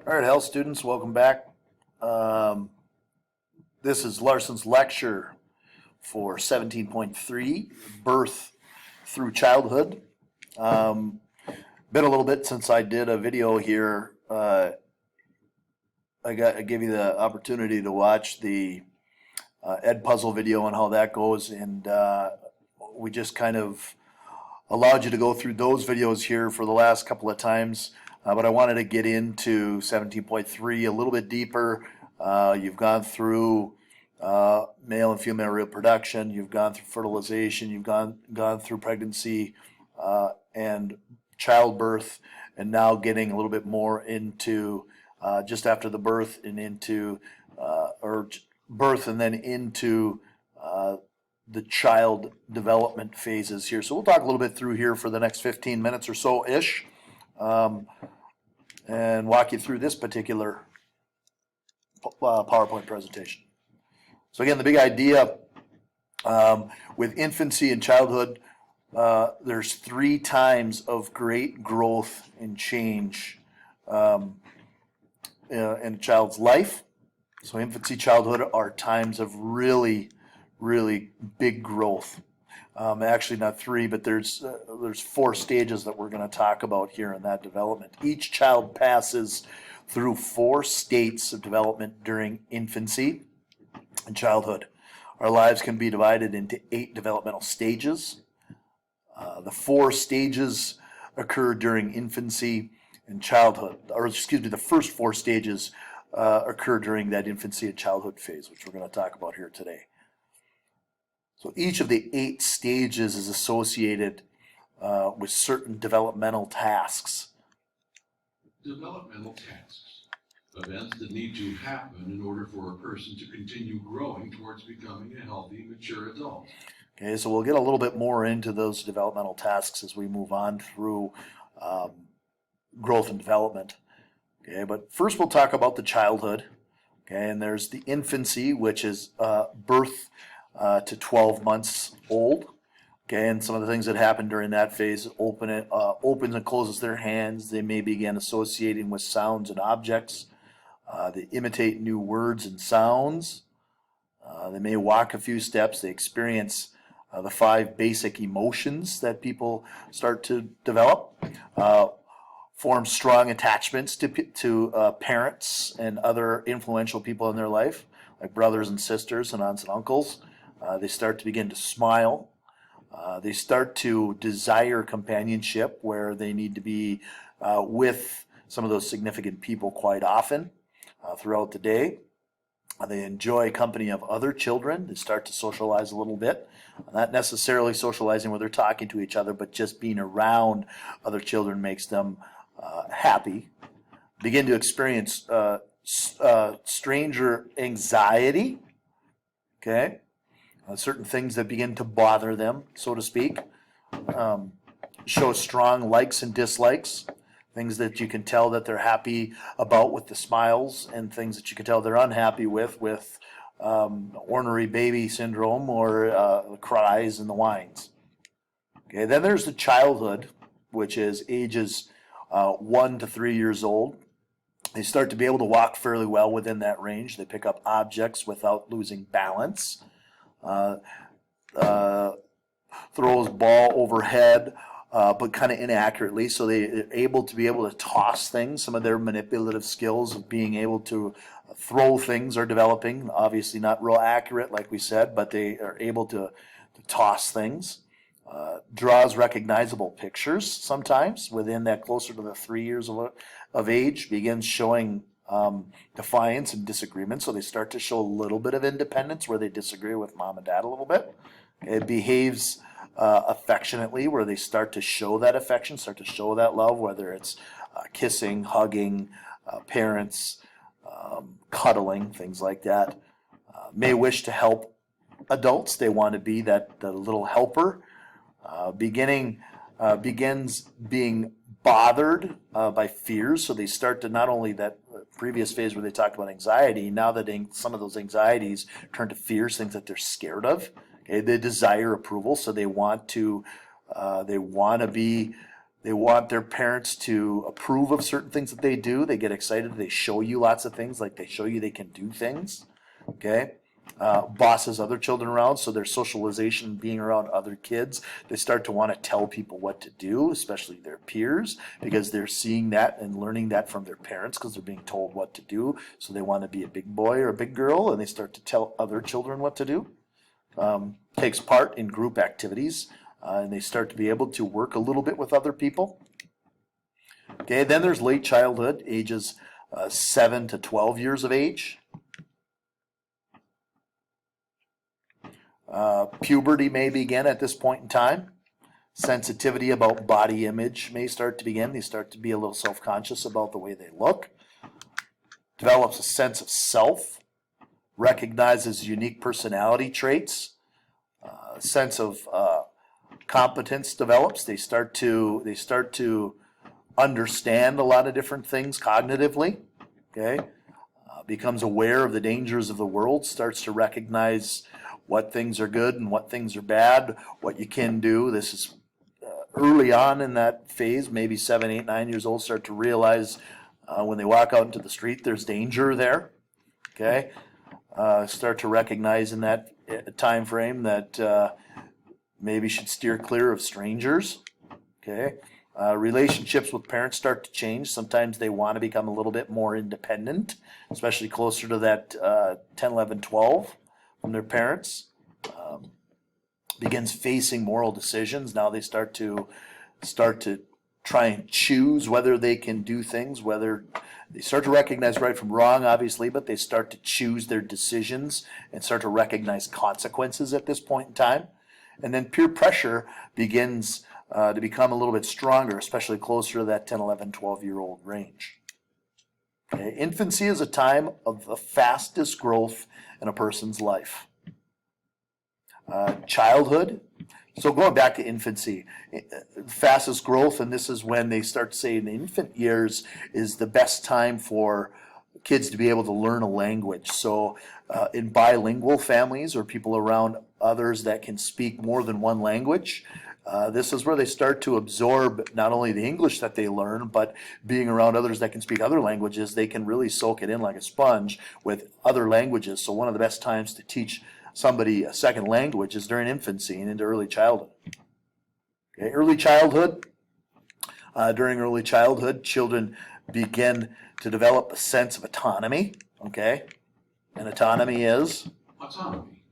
All right, health students, welcome back. This is Larson's lecture for 17.3, Birth Through Childhood. Been a little bit since I did a video here. I gave you the opportunity to watch the Ed Puzzle video and how that goes, and we just kind of allowed you to go through those videos here for the last couple of times. But I wanted to get into 17.3 a little bit deeper. You've gone through male and female reproduction. You've gone through fertilization. You've gone through pregnancy and childbirth, and now getting a little bit more into just after the birth and into or birth and then into the child development phases here. So we'll talk a little bit through here for the next 15 minutes or so-ish. And walk you through this particular PowerPoint presentation. So again, the big idea with infancy and childhood, there's 3 times of great growth and change in a child's life. So infancy, childhood are times of really, really big growth. Actually not 3, but there's 4 stages that we're going to talk about here in that development. Each child passes through 4 states of development during infancy and childhood. Our lives can be divided into 8 developmental stages. The 4 stages occur during infancy and childhood, or excuse me, the first 4 stages occur during that infancy and childhood phase, which we're going to talk about here today. So each of the 8 stages is associated with certain developmental tasks. Developmental tasks, events that need to happen in order for a person to continue growing towards becoming a healthy, mature adult. Okay, so we'll get a little bit more into those developmental tasks as we move on through growth and development. Okay, but first we'll talk about the childhood. Okay, and there's the infancy, which is birth to 12 months old. Okay, and some of the things that happen during that phase, opens and closes their hands. They may begin associating with sounds and objects. They imitate new words and sounds. They may walk a few steps. They experience the 5 basic emotions that people start to develop. Form strong attachments to parents and other influential people in their life, like brothers and sisters and aunts and uncles. They start to begin to smile. They start to desire companionship, where they need to be with some of those significant people quite often throughout the day. They enjoy company of other children. They start to socialize a little bit. Not necessarily socializing where they're talking to each other, but just being around other children makes them happy. Begin to experience stranger anxiety. Okay. Certain things that begin to bother them, so to speak. Show strong likes and dislikes. Things that you can tell that they're happy about with the smiles, and things that you can tell they're unhappy with ornery baby syndrome or the cries and the whines. Okay, then there's the childhood, which is ages 1 to 3 years old. They start to be able to walk fairly well within that range. They pick up objects without losing balance. Throws ball overhead, but kind of inaccurately, so they're able to toss things. Some of their manipulative skills of being able to throw things are developing. Obviously not real accurate, like we said, but they are able to toss things. Draws recognizable pictures sometimes within that, closer to the 3 years of age, begins showing defiance and disagreement. So they start to show a little bit of independence where they disagree with mom and dad a little bit. It behaves affectionately, where they start to show that affection, start to show that love, whether it's kissing, hugging, parents, cuddling, things like that. May wish to help adults. They want to be the little helper. Begins being bothered by fears, so they start to, not only that previous phase where they talked about anxiety, now that some of those anxieties turn to fears, things that they're scared of. Okay, they desire approval, so they want to be They want their parents to approve of certain things that they do. They get excited. They show you lots of things, like they show you they can do things. Okay? Bosses other children around, so their socialization, being around other kids, they start to want to tell people what to do, especially their peers, because they're seeing that and learning that from their parents because they're being told what to do. So they want to be a big boy or a big girl, and they start to tell other children what to do. Takes part in group activities, and they start to be able to work a little bit with other people. Okay, then there's late childhood, ages 7 to 12 years of age. Puberty may begin at this point in time. Sensitivity about body image may start to begin. They start to be a little self-conscious about the way they look. Develops a sense of self. Recognizes unique personality traits. Sense of competence develops. They start to understand a lot of different things cognitively. Okay, becomes aware of the dangers of the world. Starts to recognize what things are good and what things are bad. What you can do. This is early on in that phase. Maybe 7, 8, 9 years old. Start to realize when they walk out into the street, there's danger there. Okay, start to recognize in that time frame that maybe should steer clear of strangers. Okay, relationships with parents start to change. Sometimes they want to become a little bit more independent, especially closer to that 10, 11, 12 from their parents. Begins facing moral decisions. Now they start to try and choose whether they can do things, whether they start to recognize right from wrong, obviously, but they start to choose their decisions and start to recognize consequences at this point in time. And then peer pressure begins to become a little bit stronger, especially closer to that 10, 11, 12-year-old range. Okay. Infancy is a time of the fastest growth in a person's life. Childhood. So going back to infancy, fastest growth, and this is when they start to say in the infant years is the best time for kids to be able to learn a language. So in bilingual families or people around others that can speak more than one language, this is where they start to absorb not only the English that they learn, but being around others that can speak other languages, they can really soak it in like a sponge with other languages. So one of the best times to teach somebody a second language is during infancy and into early childhood. Okay, early childhood. During early childhood, children begin to develop a sense of autonomy. Okay, and autonomy is? Autonomy.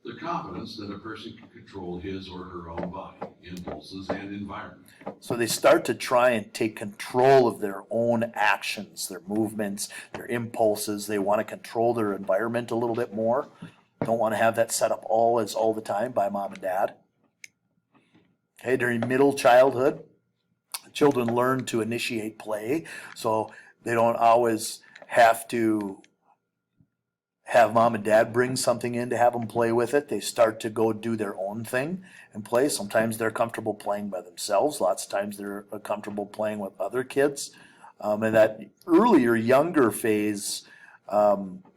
The confidence that a person can control his or her own body, impulses, and environment. So they start to try and take control of their own actions, their movements, their impulses. They want to control their environment a little bit more. Don't want to have that set up all the time by mom and dad. Okay, during middle childhood, children learn to initiate play, so they don't always have to have mom and dad bring something in to have them play with it. They start to go do their own thing and play. Sometimes they're comfortable playing by themselves. Lots of times they're comfortable playing with other kids. In that earlier, younger phase,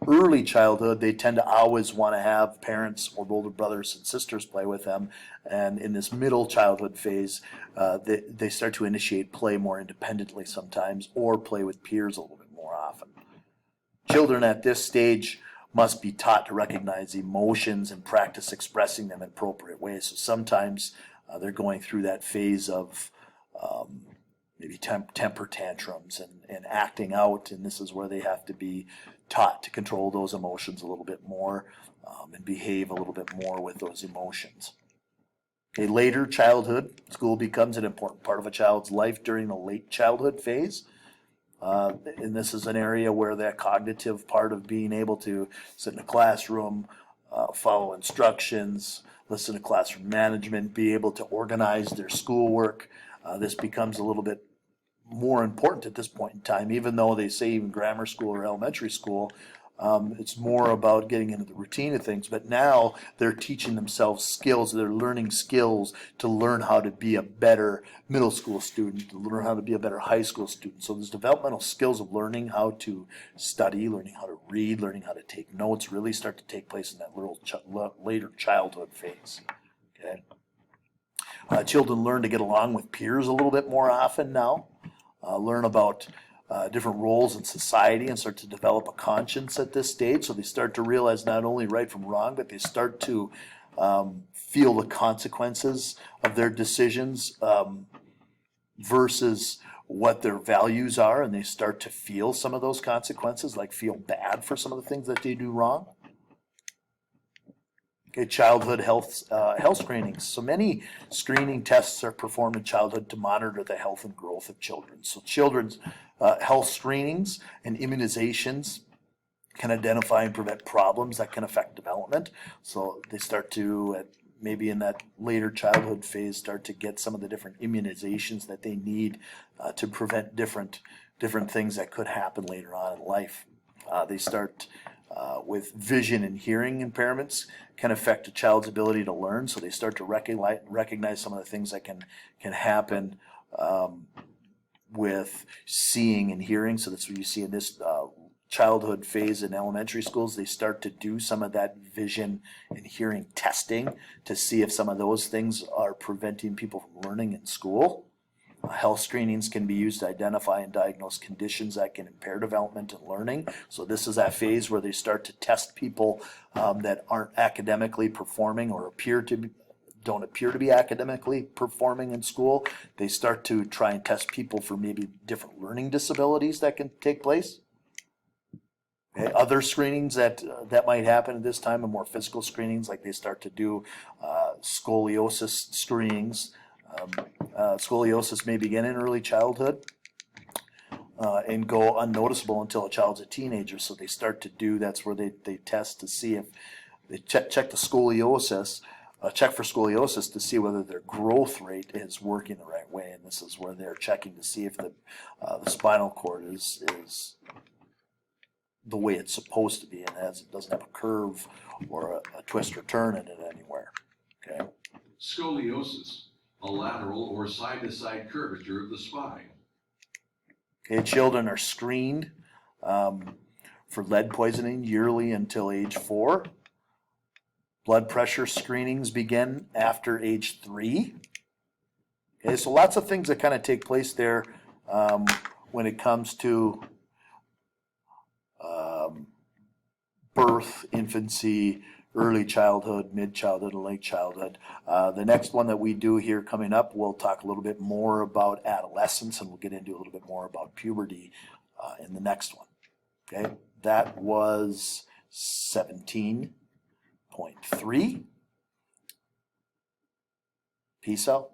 early childhood, they tend to always want to have parents or older brothers and sisters play with them. And in this middle childhood phase, they start to initiate play more independently sometimes or play with peers a little bit more often. Children at this stage must be taught to recognize emotions and practice expressing them in appropriate ways. So sometimes they're going through that phase of maybe temper tantrums and acting out, and this is where they have to be taught to control those emotions a little bit more and behave a little bit more with those emotions. Okay, later childhood, school becomes an important part of a child's life during the late childhood phase. And this is an area where that cognitive part of being able to sit in a classroom, follow instructions, listen to classroom management, be able to organize their schoolwork, this becomes a little bit more important at this point in time, even though they say even grammar school or elementary school, it's more about getting into the routine of things. But now they're teaching themselves skills, they're learning skills to learn how to be a better middle school student, to learn how to be a better high school student. So there's developmental skills of learning how to study, learning how to read, learning how to take notes, really start to take place in that little later childhood phase. Okay. Children learn to get along with peers a little bit more often now, learn about different roles in society and start to develop a conscience at this stage. So they start to realize not only right from wrong, but they start to feel the consequences of their decisions versus what their values are, and they start to feel some of those consequences, like feel bad for some of the things that they do wrong. Okay, childhood health screenings. So many screening tests are performed in childhood to monitor the health and growth of children. So children's health screenings and immunizations can identify and prevent problems that can affect development. So they start to, maybe in that later childhood phase, start to get some of the different immunizations that they need to prevent different things that could happen later on in life. They start with vision and hearing impairments can affect a child's ability to learn. So they start to recognize some of the things that can happen with seeing and hearing. So that's what you see in this childhood phase in elementary schools. They start to do some of that vision and hearing testing to see if some of those things are preventing people from learning in school. Health screenings can be used to identify and diagnose conditions that can impair development and learning. So this is that phase where they start to test people that aren't academically performing or don't appear to be academically performing in school. They start to try and test people for maybe different learning disabilities that can take place. Okay. Other screenings that might happen at this time are more physical screenings, like they start to do scoliosis screenings. Scoliosis may begin in early childhood and go unnoticeable until a child's a teenager. So they start to do, that's where they test to see if they check the scoliosis, check for scoliosis to see whether their growth rate is working the right way. And this is where they're checking to see if the spinal cord is the way it's supposed to be, and it doesn't have a curve or a twist or turn in it anywhere. Okay. Scoliosis, a lateral or side-to-side curvature of the spine. Okay, children are screened for lead poisoning yearly until age 4. Blood pressure screenings begin after age 3. Okay, so lots of things that kind of take place there when it comes to birth, infancy, early childhood, mid-childhood, and late childhood. The next one that we do here coming up, we'll talk a little bit more about adolescence, and we'll get into a little bit more about puberty in the next one. Okay, that was 17.3. Peace out.